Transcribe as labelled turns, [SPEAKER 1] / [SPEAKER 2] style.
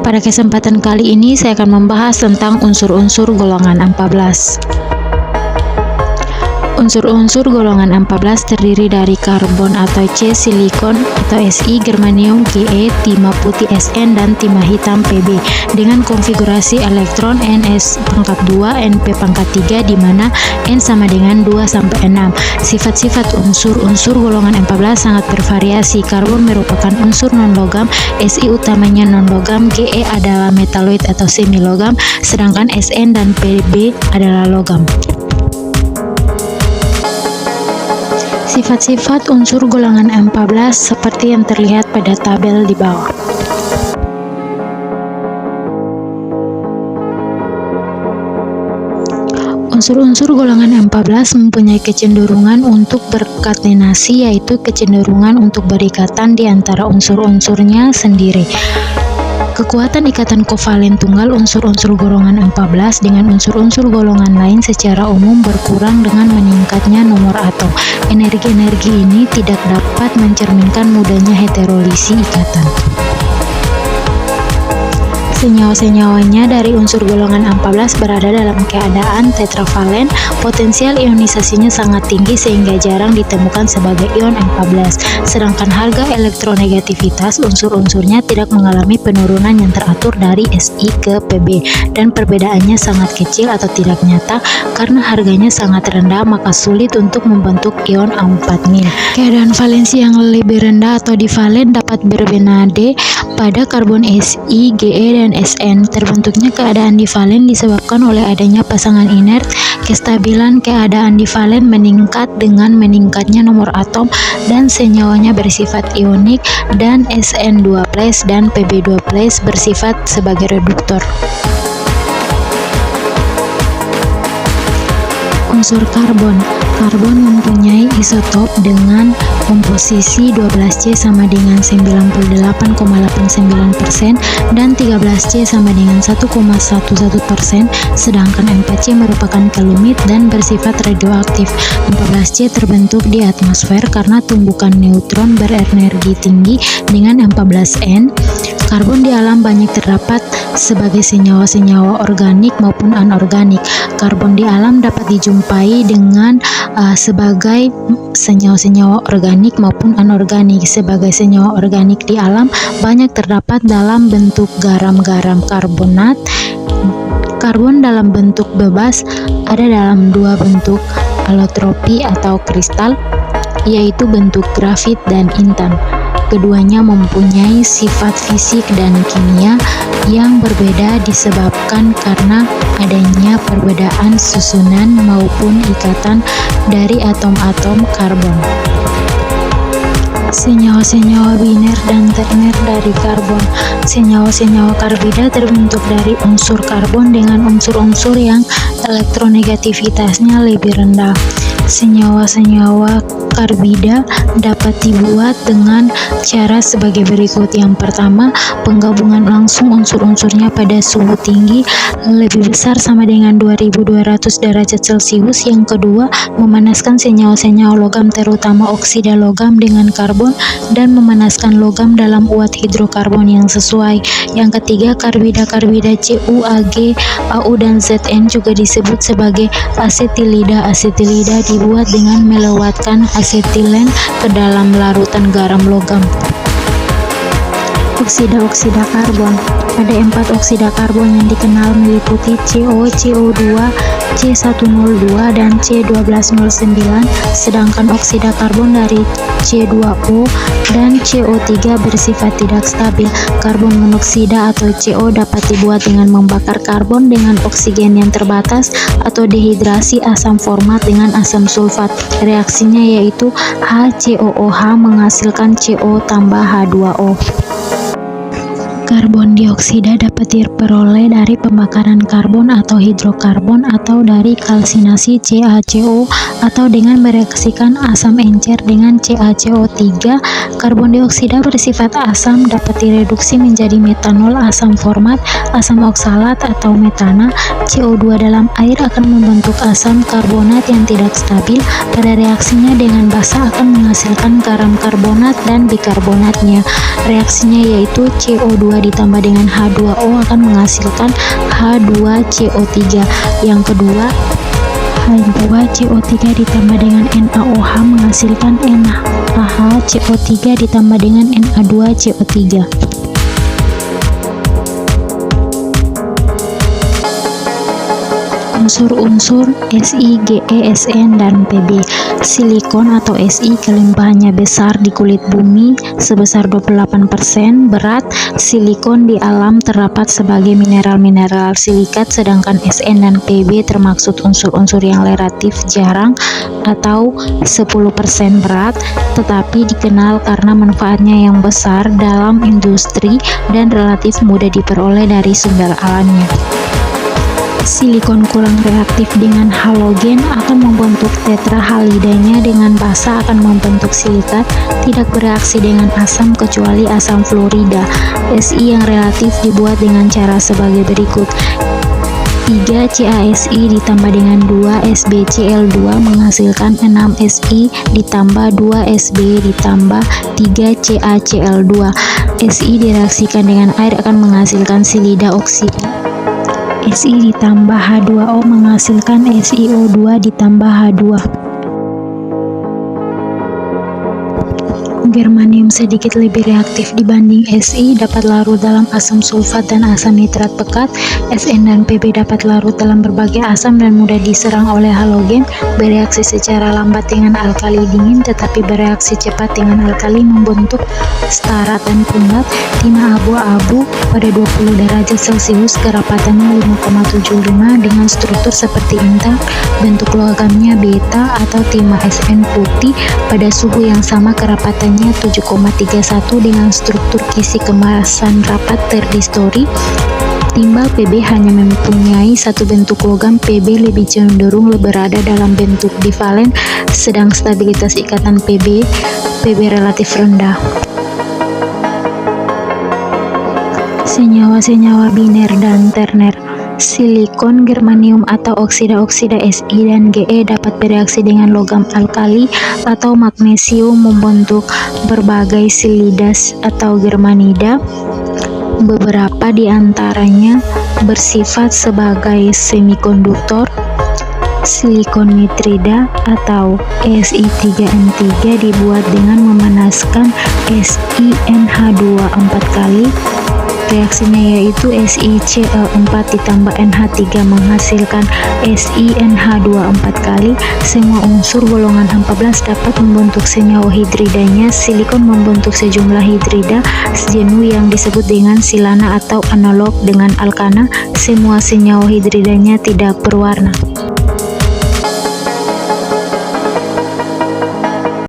[SPEAKER 1] Pada kesempatan kali ini saya akan membahas tentang unsur-unsur golongan 14. Unsur-unsur golongan 14 terdiri dari karbon atau C, silikon atau Si, germanium Ge, timah putih Sn, dan timah hitam Pb dengan konfigurasi elektron Ns pangkat 2, Np pangkat 3 di mana N sama dengan 2 sampai 6. Sifat-sifat unsur-unsur golongan 14 sangat bervariasi. Karbon merupakan unsur non-logam, Si utamanya non-logam, Ge adalah metaloid atau semi-logam, sedangkan Sn dan Pb adalah logam. Sifat-sifat unsur golongan 14 seperti yang terlihat pada tabel di bawah. Unsur-unsur golongan 14 mempunyai kecenderungan untuk berkatenasi, yaitu kecenderungan untuk berikatan di antara unsur-unsurnya sendiri. Kekuatan ikatan kovalen tunggal unsur-unsur golongan 14 dengan unsur-unsur golongan lain secara umum berkurang dengan meningkatnya nomor atom. Energi-energi ini tidak dapat mencerminkan mudahnya heterolisi ikatan. Senyawa-senyawanya dari unsur golongan 14 berada dalam keadaan tetravalen, potensial ionisasinya sangat tinggi sehingga jarang ditemukan sebagai ion 14. Sedangkan harga elektronegativitas unsur-unsurnya tidak mengalami penurunan yang teratur dari Si ke Pb, dan perbedaannya sangat kecil atau tidak nyata. Karena harganya sangat rendah, maka sulit untuk membentuk ion 4000. Keadaan valensi yang lebih rendah atau divalen dapat berbenade pada karbon Si, Ge, dan Sn. Terbentuknya keadaan divalen disebabkan oleh adanya pasangan inert. Kestabilan keadaan divalen meningkat dengan meningkatnya nomor atom dan senyawanya bersifat ionik, dan Sn2+ dan Pb2+ bersifat sebagai reduktor. Unsur karbon. Karbon mempunyai isotop dengan komposisi 12C sama dengan 98,89% dan 13C sama dengan 1,11%, sedangkan 4C merupakan kelumit dan bersifat radioaktif. 14C terbentuk di atmosfer karena tumbukan neutron berenergi tinggi dengan 14N. Karbon di alam banyak terdapat sebagai senyawa-senyawa organik maupun anorganik. Karbon di alam dapat dijumpai dengan sebagai senyawa-senyawa organik maupun anorganik. Sebagai senyawa organik di alam banyak terdapat dalam bentuk garam-garam karbonat. Karbon dalam bentuk bebas ada dalam dua bentuk alotropi atau kristal, yaitu bentuk grafit dan intan. Keduanya mempunyai sifat fisik dan kimia yang berbeda disebabkan karena adanya perbedaan susunan maupun ikatan dari atom-atom karbon. Senyawa-senyawa biner dan terner dari karbon. Senyawa-senyawa karbida terbentuk dari unsur karbon dengan unsur-unsur yang elektronegativitasnya lebih rendah. Senyawa-senyawa karbida dapat dibuat dengan cara sebagai berikut. Yang pertama, penggabungan langsung unsur-unsurnya pada suhu tinggi lebih besar sama dengan 2200 derajat Celcius. Yang kedua, memanaskan senyawa-senyawa logam terutama oksida logam dengan karbon dan memanaskan logam dalam uap hidrokarbon yang sesuai. Yang ketiga, karbida-karbida Cu, Ag, Au, dan Zn juga disebut sebagai asetilida. Asetilida dibuat dengan melewatkan asetilen ke dalam larutan garam logam. Oksida-oksida karbon. Ada 4 oksida karbon yang dikenal meliputi CO, CO2, C102, dan C1209, sedangkan oksida karbon dari C2O dan CO3 bersifat tidak stabil. Karbon monoksida atau CO dapat dibuat dengan membakar karbon dengan oksigen yang terbatas atau dehidrasi asam format dengan asam sulfat. Reaksinya yaitu HCOOH menghasilkan CO tambah H2O. Karbon dioksida dapat diperoleh dari pembakaran karbon atau hidrokarbon atau dari kalsinasi CaCO atau dengan mereaksikan asam encer dengan CaCO3. Karbon dioksida bersifat asam dapat direduksi menjadi metanol asam format, asam oksalat atau metana. CO2 dalam air akan membentuk asam karbonat yang tidak stabil. Pada reaksinya dengan basa akan menghasilkan garam karbonat dan bikarbonatnya. Reaksinya yaitu CO2 ditambah dengan H2O akan menghasilkan H2CO3. Yang kedua, H2CO3 ditambah dengan NaOH menghasilkan NaHCO3 ditambah dengan Na2CO3. Unsur-unsur Si, Ge, Sn, dan Pb. Silikon atau Si kelimpahannya besar di kulit bumi sebesar 28%. Berat silikon di alam terdapat sebagai mineral-mineral silikat, sedangkan Sn dan Pb termaksud unsur-unsur yang relatif jarang atau 10% berat, tetapi dikenal karena manfaatnya yang besar dalam industri dan relatif mudah diperoleh dari sumber alamnya. Silikon kurang reaktif dengan halogen akan membentuk tetrahalidanya, dengan basa akan membentuk silikat, tidak bereaksi dengan asam kecuali asam fluorida. Si yang relatif dibuat dengan cara sebagai berikut. 3 CaSi ditambah dengan 2 SbCl2 menghasilkan 6 Si ditambah 2 Sb ditambah 3 CaCl2. Si direaksikan dengan air akan menghasilkan silida oksida. Si ditambah H2O menghasilkan SiO2 ditambah H2. Germanium sedikit lebih reaktif dibanding Si, dapat larut dalam asam sulfat dan asam nitrat pekat. Sn dan Pb dapat larut dalam berbagai asam dan mudah diserang oleh halogen, bereaksi secara lambat dengan alkali dingin tetapi bereaksi cepat dengan alkali membentuk starat dan pundat. Timah abu-abu pada 20 derajat Celcius kerapatannya 5,75 dengan struktur seperti intan, bentuk logamnya beta atau timah Sn putih pada suhu yang sama kerapatannya 7,31 dengan struktur kisi kemasan rapat terdistori. Timbal Pb hanya mempunyai satu bentuk logam. Pb lebih cenderung berada dalam bentuk divalen, sedang stabilitas ikatan Pb relatif rendah. Senyawa-senyawa biner dan terner. Silikon, germanium atau oksida-oksida Si dan Ge dapat bereaksi dengan logam alkali atau magnesium membentuk berbagai silidas atau germanida. Beberapa di antaranya bersifat sebagai semikonduktor. Silikon nitrida atau Si3N3 dibuat dengan memanaskan SiNH2 4 kali. Reaksinya yaitu SiCl4 ditambah NH3 menghasilkan SiNH2 4 kali. Semua unsur golongan 14 dapat membentuk senyawa hidridanya. Silikon membentuk sejumlah hidrida sejenis yang disebut dengan silana atau analog dengan alkana. Semua senyawa hidridanya tidak berwarna.